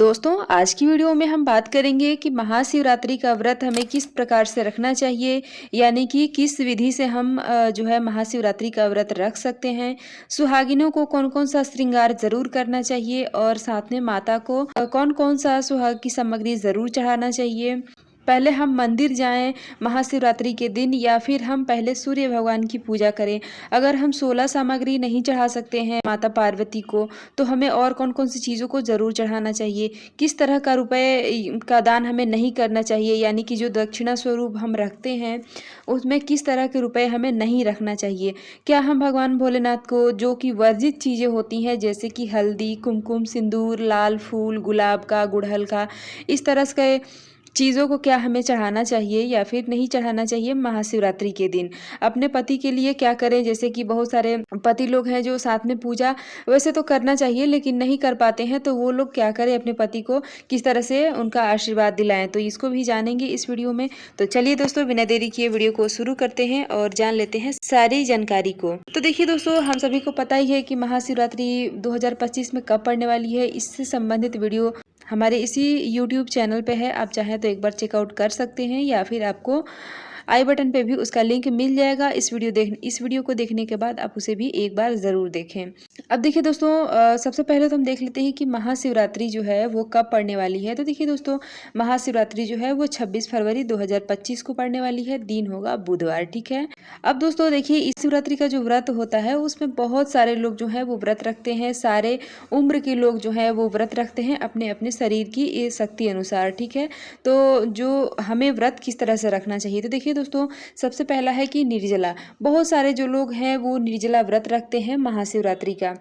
दोस्तों, आज की वीडियो में हम बात करेंगे कि महाशिवरात्रि का व्रत हमें किस प्रकार से रखना चाहिए, यानी कि किस विधि से हम जो है महाशिवरात्रि का व्रत रख सकते हैं। सुहागिनों को कौन-कौन सा श्रृंगार ज़रूर करना चाहिए और साथ में माता को कौन-कौन सा सुहाग की सामग्री ज़रूर चढ़ाना चाहिए। पहले हम मंदिर जाएं महाशिवरात्रि के दिन, या फिर हम पहले सूर्य भगवान की पूजा करें। अगर हम 16 सामग्री नहीं चढ़ा सकते हैं माता पार्वती को, तो हमें और कौन-कौन सी चीज़ों को ज़रूर चढ़ाना चाहिए। किस तरह का रुपए का दान हमें नहीं करना चाहिए, यानी कि जो दक्षिणा स्वरूप हम रखते हैं, उसमें किस तरह के रुपए हमें नहीं रखना चाहिए। क्या हम भगवान भोलेनाथ को जो कि वर्जित चीज़ें होती हैं, जैसे कि हल्दी, कुमकुम, सिंदूर, लाल फूल, गुलाब का, गुड़हल का, इस तरह के चीज़ों को क्या हमें चढ़ाना चाहिए या फिर नहीं चढ़ाना चाहिए महाशिवरात्रि के दिन। अपने पति के लिए क्या करें, जैसे कि बहुत सारे पति लोग हैं जो साथ में पूजा वैसे तो करना चाहिए लेकिन नहीं कर पाते हैं, तो वो लोग क्या करें, अपने पति को किस तरह से उनका आशीर्वाद दिलाएं, तो इसको भी जानेंगे इस वीडियो में। तो चलिए दोस्तों, बिना देरी किए वीडियो को शुरू करते हैं और जान लेते हैं सारी जानकारी को। तो देखिए दोस्तों, हम सभी को पता ही है कि महाशिवरात्रि 2025 में कब पड़ने वाली है। इससे संबंधित वीडियो हमारे इसी यूट्यूब चैनल पे है, आप चाहें तो एक बार चेकआउट कर सकते हैं, या फिर आपको आई बटन पे भी उसका लिंक मिल जाएगा। इस वीडियो को देखने के बाद आप उसे भी एक बार ज़रूर देखें। अब देखिए दोस्तों, सबसे पहले तो हम देख लेते हैं कि महाशिवरात्रि जो है वो कब पड़ने वाली है। तो देखिए दोस्तों, महाशिवरात्रि जो है वो 26 फरवरी 2025 को पड़ने वाली है। दिन होगा बुधवार, ठीक है। अब दोस्तों देखिए, इस शिवरात्रि का जो व्रत होता है उसमें बहुत सारे लोग जो है वो व्रत रखते हैं। सारे उम्र के लोग जो है वो व्रत रखते हैं अपने अपने शरीर की शक्ति अनुसार, ठीक है। तो जो हमें व्रत किस तरह से रखना चाहिए, तो देखिए दोस्तों, सबसे पहला है कि निर्जला। बहुत सारे जो लोग हैं वो निर्जला व्रत रखते हैं महाशिवरात्रि का।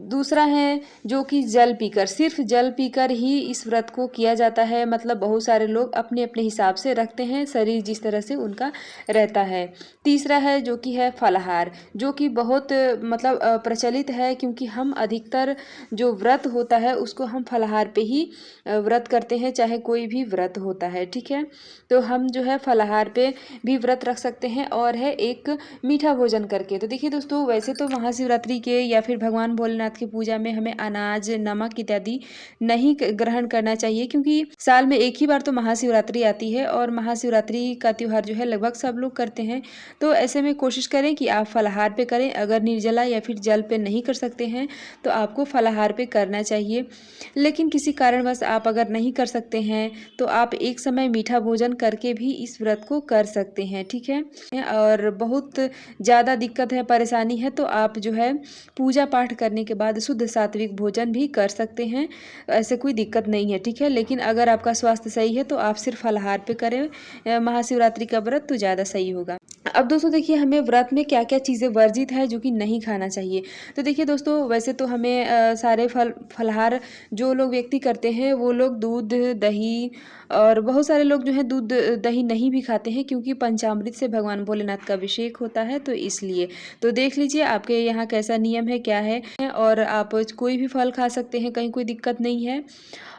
दूसरा है जो कि जल पीकर, सिर्फ जल पीकर ही इस व्रत को किया जाता है। मतलब बहुत सारे लोग अपने अपने हिसाब से रखते हैं, शरीर जिस तरह से उनका रहता है। तीसरा है जो कि है फलाहार, जो कि बहुत मतलब प्रचलित है, क्योंकि हम अधिकतर जो व्रत होता है उसको हम फलाहार पे ही व्रत करते हैं, चाहे कोई भी व्रत होता है, ठीक है। तो हम जो है फलाहार पे भी व्रत रख सकते हैं, और है एक मीठा भोजन करके। तो देखिए दोस्तों, वैसे तो महाशिवरात्रि के या फिर भगवान भोलेनाथ की पूजा में हमें अनाज, नमक इत्यादि नहीं ग्रहण करना चाहिए, क्योंकि साल में एक ही बार तो महाशिवरात्रि आती है और महाशिवरात्रि का त्योहार जो है लगभग सब लोग करते हैं। तो ऐसे में कोशिश करें कि आप फलाहार पे करें। अगर निर्जला या फिर जल पे नहीं कर सकते हैं तो आपको फलाहार पे करना चाहिए। लेकिन किसी कारणवश आप अगर नहीं कर सकते हैं तो आप एक समय मीठा भोजन करके भी इस व्रत को कर सकते हैं, ठीक है। और बहुत ज़्यादा दिक्कत है, परेशानी है, तो आप जो है पूजा पाठ करने के बाद शुद्ध सात्विक भोजन भी कर सकते हैं, ऐसे कोई दिक्कत नहीं है, ठीक है। लेकिन अगर आपका स्वास्थ्य सही है तो आप सिर्फ फलाहार पे करें महाशिवरात्रि का व्रत, तो ज़्यादा सही होगा। अब दोस्तों देखिए, हमें व्रत में क्या क्या चीज़ें वर्जित है जो कि नहीं खाना चाहिए। तो देखिए दोस्तों, वैसे तो हमें सारे फलाहार जो लोग व्यक्ति करते हैं वो लोग दूध, दही, और बहुत सारे लोग जो है दूध दही नहीं भी खाते हैं, क्योंकि पंचामृत से भगवान भोलेनाथ का अभिषेक होता है, तो इसलिए। तो देख लीजिए आपके यहाँ कैसा नियम है, क्या है, और आप कोई भी फल खा सकते हैं, कहीं कोई दिक्कत नहीं है।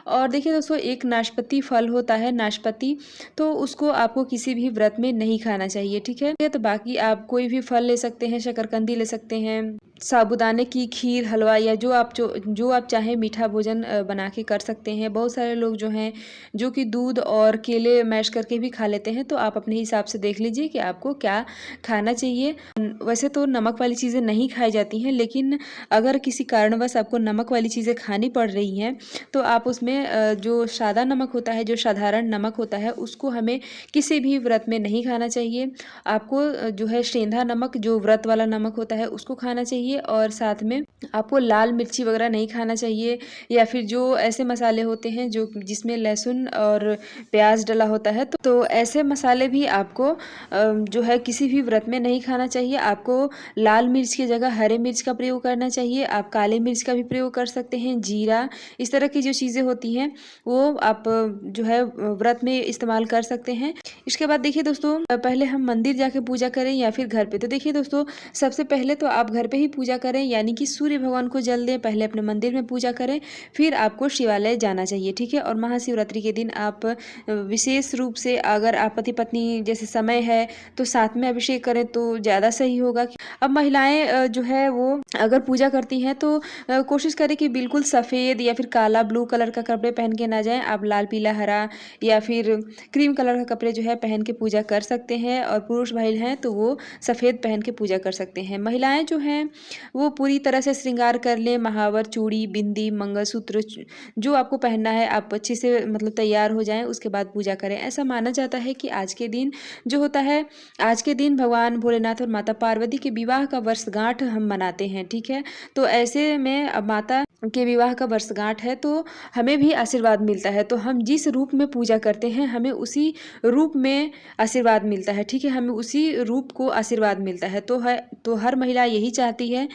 और देखिए दोस्तों, एक नाशपाती फल होता है, नाशपाती, तो उसको आपको किसी भी व्रत में नहीं खाना चाहिए, ठीक है। तो बाकी आप कोई भी फल ले सकते हैं, शकरकंदी ले सकते हैं, साबूदाने की खीर, हलवा, या जो आप चाहें मीठा भोजन बना के कर सकते हैं। बहुत सारे लोग जो हैं जो कि दूध और केले मैश करके भी खा लेते हैं, तो आप अपने हिसाब से देख लीजिए कि आपको क्या खाना चाहिए। वैसे तो नमक वाली चीज़ें नहीं खाई जाती हैं, लेकिन अगर किसी कारणवश आपको नमक वाली चीज़ें खानी पड़ रही हैं तो आप उसमें जो सादा नमक होता है, जो साधारण नमक होता है, उसको हमें किसी भी व्रत में नहीं खाना चाहिए। आपको जो है सेंधा नमक, जो व्रत वाला नमक होता है, उसको खाना चाहिए, और साथ में आपको लाल मिर्ची वगैरह नहीं खाना चाहिए, या फिर जो ऐसे मसाले होते हैं जो जिसमें लहसुन और प्याज डला होता है, तो ऐसे मसाले भी आपको जो है किसी भी व्रत में नहीं खाना चाहिए। आपको लाल मिर्च की जगह हरे मिर्च का प्रयोग करना चाहिए। आप काले मिर्च का भी प्रयोग कर सकते हैं, जीरा, इस तरह की जो चीज़ें होती हैं वो आप जो है व्रत में इस्तेमाल कर सकते हैं। इसके बाद देखिए दोस्तों, पहले हम मंदिर जाके पूजा करें या फिर घर पे। तो देखिए दोस्तों, सबसे पहले तो आप घर पे ही पूजा करें, यानी कि सूर्य भगवान को जल दें, पहले अपने मंदिर में पूजा करें, फिर आपको शिवालय जाना चाहिए, ठीक है। और महाशिवरात्रि के दिन आप विशेष रूप से अगर आप पति पत्नी जैसे समय है तो साथ में अभिषेक करें तो ज़्यादा सही होगा। अब महिलाएं जो है वो अगर पूजा करती हैं तो कोशिश करें कि बिल्कुल सफ़ेद या फिर काला ब्लू कलर का कपड़े पहन के ना जाएं। आप लाल पीला हरा या फिर क्रीम कलर का कपड़े जो है पहन के पूजा कर सकते हैं, और पुरुष भाई हैं तो वो सफ़ेद पहन के पूजा कर सकते हैं। महिलाएं जो हैं वो पूरी तरह से श्रृंगार कर लें, महावर, चूड़ी, बिंदी, मंगलसूत्र जो आपको पहनना है आप अच्छे से मतलब तैयार हो जाएं, उसके बाद पूजा करें। ऐसा माना जाता है कि आज के दिन जो होता है, आज के दिन भगवान भोलेनाथ और माता पार्वती के विवाह का वर्षगांठ हम मनाते हैं, ठीक है। तो ऐसे में अब माता के विवाह का वर्षगांठ है तो हमें भी आशीर्वाद मिलता है, तो हम जिस रूप में पूजा करते हैं हमें उसी रूप में आशीर्वाद मिलता है, ठीक है। हमें उसी रूप को आशीर्वाद मिलता है, तो हर महिला यही चाहती है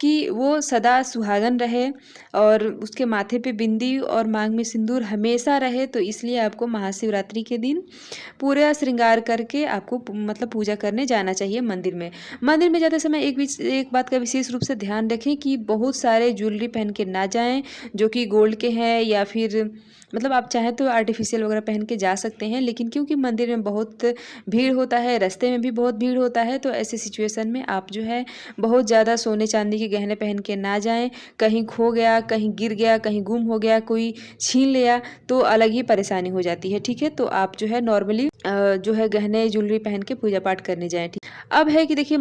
कि वो सदा सुहागन रहे और उसके माथे पे बिंदी और मांग में सिंदूर हमेशा रहे। तो इसलिए आपको महाशिवरात्रि के दिन पूरा श्रृंगार करके आपको मतलब पूजा करने जाना चाहिए मंदिर में। मंदिर में जाते समय एक बात का विशेष रूप से ध्यान रखें कि बहुत सारे ज्वेलरी पहन के ना जाएं जो कि गोल्ड के हैं, या फिर मतलब आप चाहें तो आर्टिफिशियल वगैरह पहन के जा सकते हैं, लेकिन क्योंकि मंदिर में बहुत भीड़ होता है, रास्ते में भी बहुत भीड़ होता है, तो ऐसे सिचुएशन में आप जो है बहुत ज़्यादा सोने चांदी के गहने पहन के ना जाएं। कहीं खो गया, कहीं गिर गया, कहीं गुम हो गया, कोई छीन लिया तो अलग ही परेशानी हो जाती है, ठीक है। तो आप जो है नॉर्मली जो है गहने ज्वेलरी पहन के पूजा पाठ करने जाएं, ठीक। अब है कि देखिए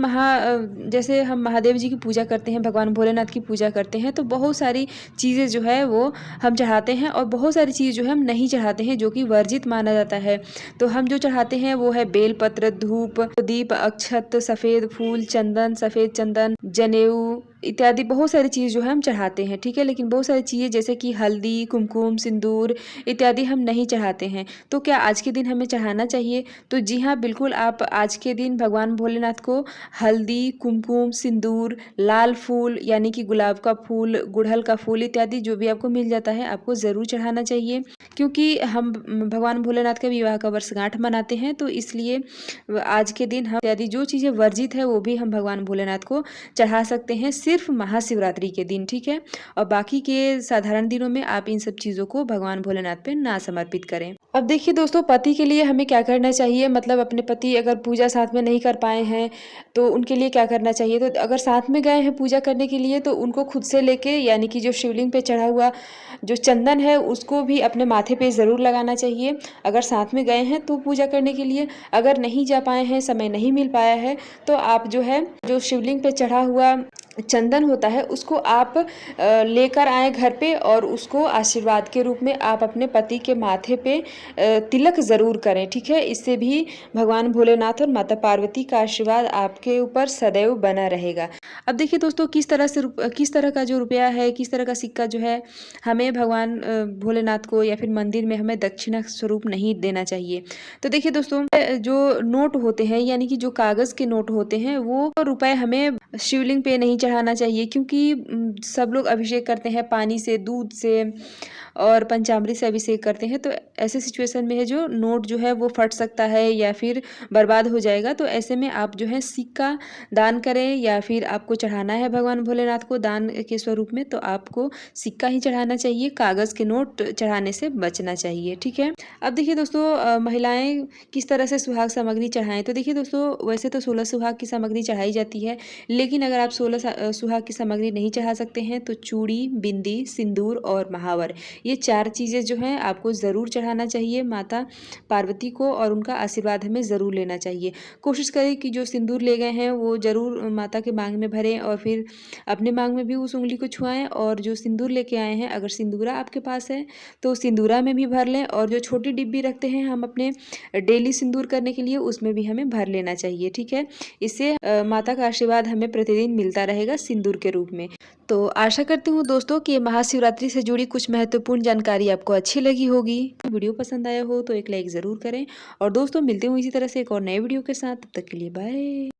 जैसे हम महादेव जी की पूजा करते हैं, भगवान भोलेनाथ की पूजा करते हैं, तो बहुत सारी चीज़ें जो है वो हम चढ़ाते हैं, और बहुत सारी चीज़ जो है हम नहीं चढ़ाते हैं जो कि वर्जित माना जाता है। तो हम जो चढ़ाते हैं वो है बेलपत्र, धूप, दीप, अक्षत, सफ़ेद फूल, चंदन, सफ़ेद चंदन, जनेऊ इत्यादि बहुत सारी चीज़ जो है हम चढ़ाते हैं, ठीक है। लेकिन बहुत सारी चीज़ें जैसे कि हल्दी, कुमकुम, सिंदूर इत्यादि हम नहीं चढ़ाते हैं। तो क्या आज के दिन हमें चढ़ाना चाहिए? तो जी हाँ, बिल्कुल आप आज के दिन भगवान भोलेनाथ को हल्दी, कुमकुम, सिंदूर, लाल फूल यानी कि गुलाब का फूल, गुड़हल का फूल इत्यादि जो भी आपको मिल जाता है आपको ज़रूर चढ़ाना चाहिए, क्योंकि हम भगवान भोलेनाथ के विवाह का वर्षगांठ मनाते हैं। तो इसलिए आज के दिन हम इत्यादि जो चीज़ें वर्जित है वो भी हम भगवान भोलेनाथ को चढ़ा सकते हैं, सिर्फ महाशिवरात्रि के दिन, ठीक है। और बाकी के साधारण दिनों में आप इन सब चीज़ों को भगवान भोलेनाथ पे ना समर्पित करें। अब देखिए दोस्तों, पति के लिए हमें क्या करना चाहिए, मतलब अपने पति अगर पूजा साथ में नहीं कर पाए हैं तो उनके लिए क्या करना चाहिए। तो अगर साथ में गए हैं पूजा करने के लिए तो उनको खुद से लेके, यानी कि जो शिवलिंग पे चढ़ा हुआ जो चंदन है उसको भी अपने माथे पे ज़रूर लगाना चाहिए, अगर साथ में गए हैं तो पूजा करने के लिए। अगर नहीं जा पाए हैं, समय नहीं मिल पाया है, तो आप जो है जो शिवलिंग पे चढ़ा हुआ चंदन होता है उसको आप लेकर आएँ घर पे, और उसको आशीर्वाद के रूप में आप अपने पति के माथे पे तिलक ज़रूर करें, ठीक है। इससे भी भगवान भोलेनाथ और माता पार्वती का आशीर्वाद आपके ऊपर सदैव बना रहेगा। अब देखिए दोस्तों, किस तरह का जो रुपया है, किस तरह का सिक्का जो है हमें भगवान भोलेनाथ को या फिर मंदिर में हमें दक्षिणा स्वरूप नहीं देना चाहिए। तो देखिए दोस्तों, जो नोट होते हैं यानी कि जो कागज़ के नोट होते हैं वो रुपए हमें शिवलिंग पे नहीं चढ़ाना चाहिए, क्योंकि सब लोग अभिषेक करते हैं पानी से, दूध से और पंचामृत से अभिषेक करते हैं। तो ऐसे सिचुएशन में है जो नोट जो है वो फट सकता है या फिर बर्बाद हो जाएगा। तो ऐसे में आप जो है सिक्का दान करें, या फिर आपको चढ़ाना है भगवान भोलेनाथ को दान के स्वरूप में तो आपको सिक्का ही चढ़ाना चाहिए, कागज़ के नोट चढ़ाने से बचना चाहिए, ठीक है। अब देखिए दोस्तों, महिलाएं किस तरह से सुहाग सामग्री चढ़ाएं। तो देखिए दोस्तों, वैसे तो 16 सुहाग की सामग्री चढ़ाई जाती है, लेकिन अगर आप 16 सुहाग की सामग्री नहीं चढ़ा सकते हैं तो चूड़ी, बिंदी, सिंदूर और महावर, ये 4 चीज़ें जो हैं आपको ज़रूर चढ़ाना चाहिए माता पार्वती को, और उनका आशीर्वाद हमें ज़रूर लेना चाहिए। कोशिश करें कि जो सिंदूर ले गए हैं वो ज़रूर माता के मांग में भरें, और फिर अपने मांग में भी उस उंगली को छुआएं, और जो सिंदूर लेके आए हैं अगर सिंदूरा आपके पास है तो सिंदूरा में भी भर लें, और जो छोटी डिब्बी रखते हैं हम अपने डेली सिंदूर करने के लिए उसमें भी हमें भर लेना चाहिए, ठीक है। इससे माता का आशीर्वाद हमें प्रतिदिन मिलता रहेगा सिंदूर के रूप में। तो आशा करती हूँ दोस्तों कि महाशिवरात्रि से जुड़ी कुछ महत्वपूर्ण जानकारी आपको अच्छी लगी होगी। वीडियो पसंद आया हो तो एक लाइक ज़रूर करें, और दोस्तों मिलते हूँ इसी तरह से एक और नए वीडियो के साथ, तब तक के लिए बाय।